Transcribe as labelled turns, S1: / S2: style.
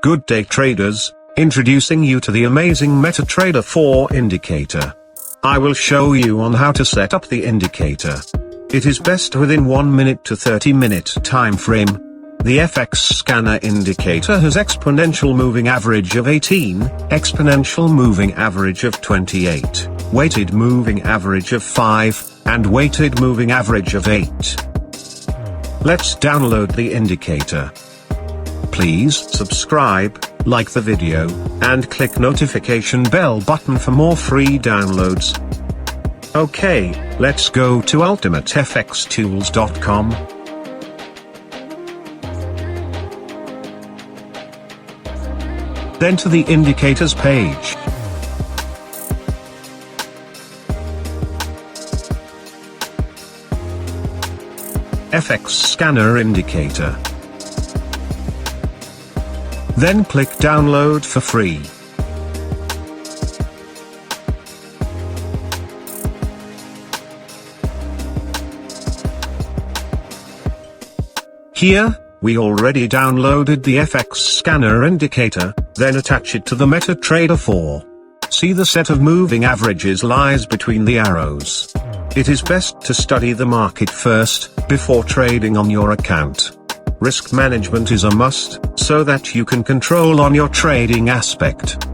S1: Good day traders, introducing you to the amazing MetaTrader 4 indicator. I will show you on how to set up the indicator. It is best within 1 minute to 30-minute time frame. The FX scanner indicator has exponential moving average of 18, exponential moving average of 28, weighted moving average of 5, and weighted moving average of 8. Let's download the indicator. Please subscribe, like the video, and click notification bell button for more free downloads. Okay, let's go to ultimatefxtools.com. Then to the indicators page. FX scanner indicator. Then click download for free. Here, we already downloaded the FX scanner indicator, then attach it to the MetaTrader 4. See, the set of moving averages lies between the arrows. It is best to study the market first, before trading on your account. Risk management is a must, so that you can control on your trading aspect.